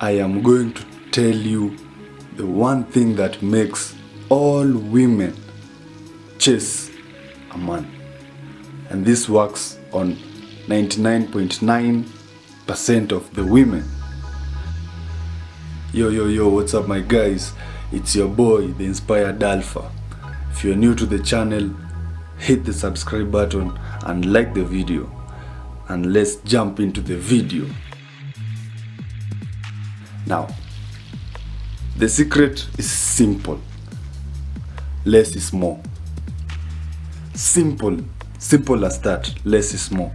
I am going to tell you the one thing that makes all women chase a man. And this works on 99.9% of the women. Yo, what's up my guys? It's your boy, the Inspired Alpha. If you're new to the channel, hit the subscribe button and like the video. And let's jump into the video. Now, the secret is simple. Less is more. Simple as that. Less is more.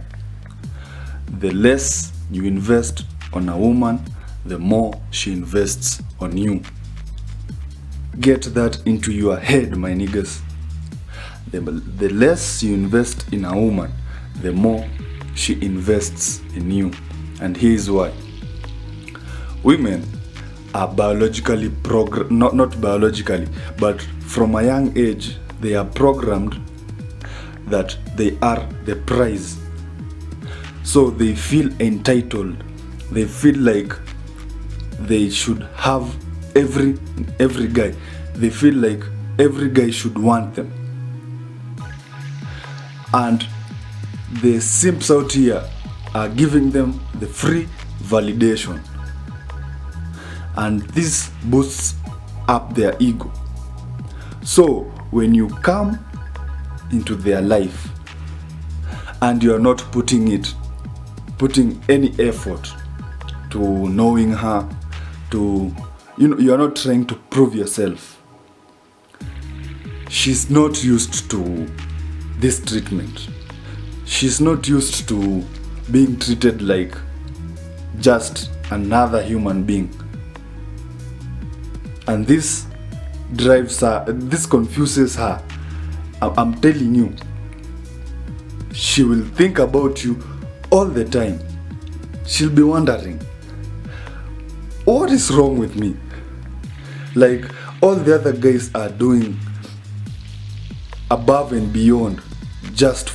The less you invest on a woman, the more she invests on you. Get that into your head, my niggas. The less you invest in a woman, the more she invests in you. And here's why. Women are biologically not biologically, but from a young age, they are programmed that they are the prize. So they feel entitled. They feel like they should have every guy. They feel like every guy should want them. And the simps out here are giving them the free validation. And this boosts up their ego. So when you come into their life and you are not putting any effort to knowing her, you are not trying to prove yourself, she's not used to this treatment. She's not used to being treated like just another human being. And this drives her, this confuses her. I'm telling you, she will think about you all the time. She'll be wondering, what is wrong with me? Like, all the other guys are doing above and beyond just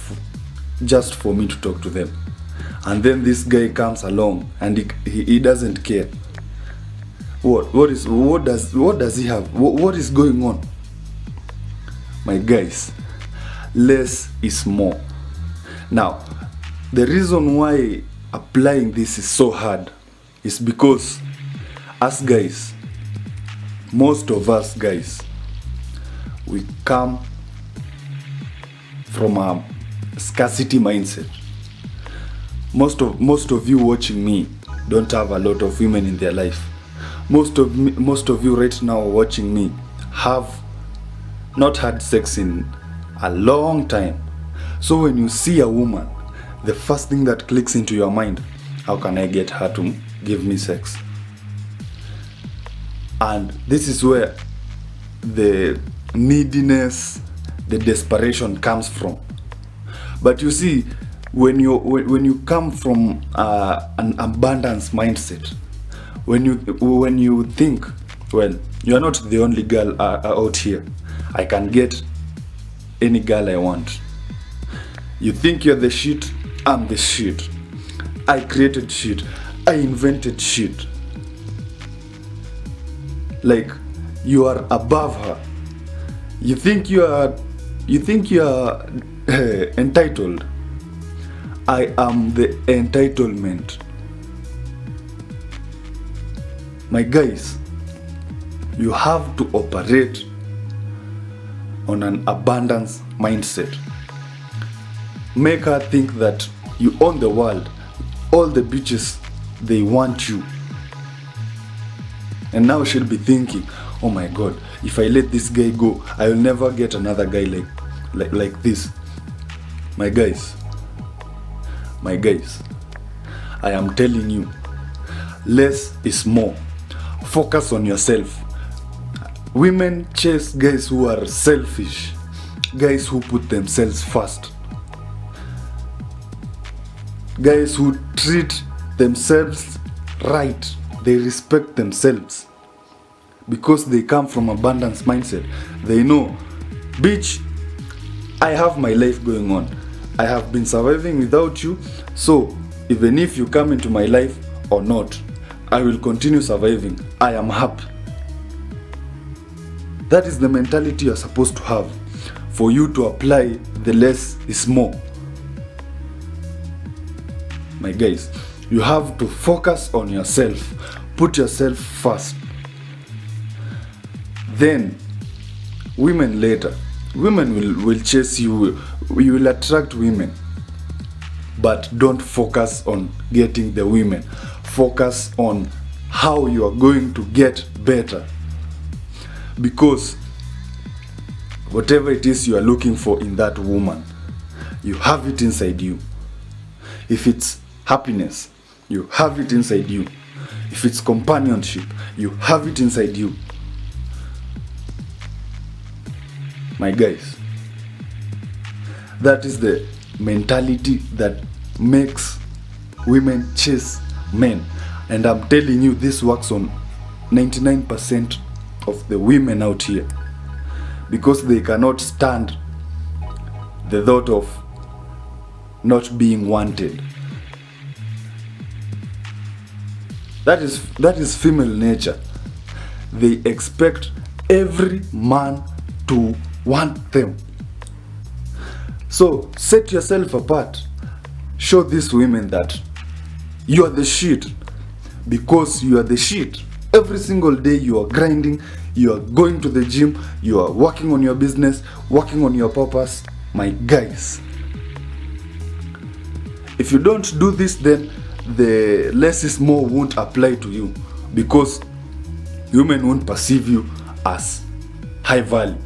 for me to talk to them. And then this guy comes along and he doesn't care. What does he have? What is going on? My guys, less is more. Now, the reason why applying this is so hard is because us guys, most of us guys, we come from a scarcity mindset. Most of you watching me don't have a lot of women in their life. Most of you right now watching me have not had sex in a long time. So when you see a woman, the first thing that clicks into your mind, how can I get her to give me sex? And this is where the neediness, the desperation comes from. But you see, when you come from an abundance mindset, when you think, well, you are not the only girl out here, I can get any girl I want. You think you're the shit, I'm the shit. I created shit, I invented shit. Like, you are above her. You think you are entitled. I am the entitlement. My guys, you have to operate on an abundance mindset. Make her think that you own the world. All the bitches, they want you. And now she'll be thinking, oh my god, if I let this guy go, I will never get another guy like this. My guys, I am telling you, less is more. Focus on yourself. Women chase guys who are selfish, guys who put themselves first, guys who treat themselves right. They respect themselves because they come from abundance mindset. They know, bitch, I have my life going on. I have been surviving without you, so even if you come into my life or not, I will continue surviving. I am happy. That is the mentality you're supposed to have for you to apply the less is more. My guys, you have to focus on yourself. Put yourself first. Then, women later. Women will chase you. You will attract women. But don't focus on getting the women. Focus on how you are going to get better. Because whatever it is you are looking for in that woman, you have it inside you. If it's happiness, you have it inside you. If it's companionship, you have it inside you. My guys, that is the mentality that makes women chase men. And I'm telling you, this works on 99% of the women out here, because they cannot stand the thought of not being wanted. That is female nature. They expect every man to want them. So set yourself apart. Show these women that you are the shit, because you are the shit. Every single day you are grinding, you are going to the gym, you are working on your business, working on your purpose. My guys, if you don't do this, then the less is more won't apply to you, because women won't perceive you as high value.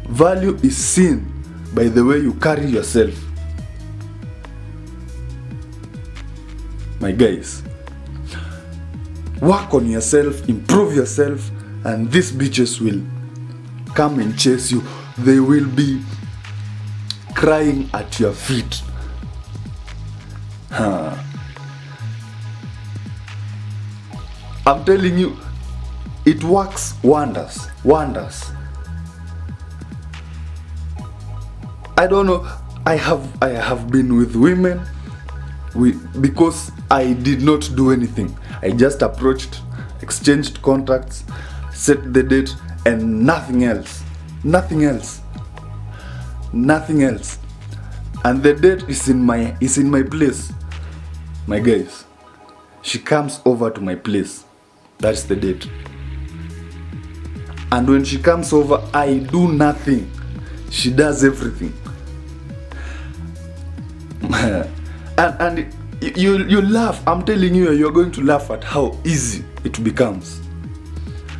Value is seen by the way you carry yourself. My guys, work on yourself, improve yourself, and these bitches will come and chase you. They will be crying at your feet. I'm telling you, it works wonders. I don't know, I have been with women because I did not do anything. I just approached, exchanged contacts, set the date, and nothing else. And the date is in my place. My guys, she comes over to my place. That's the date. And when she comes over, I do nothing. She does everything. and you laugh. I'm telling you, you're going to laugh at how easy it becomes.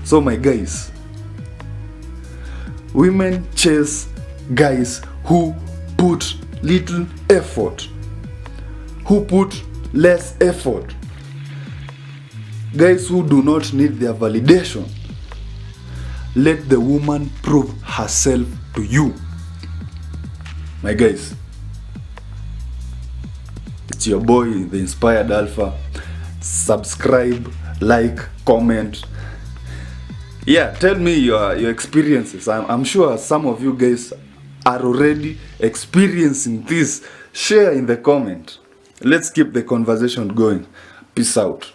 So my guys, women chase guys who put little effort, who put less effort, guys who do not need their validation. Let the woman prove herself to you. My guys, it's your boy, the Inspired Alpha. Subscribe, like, comment. Yeah, tell me your experiences. I'm sure some of you guys are already experiencing this. Share in the comment. Let's keep the conversation going. Peace out.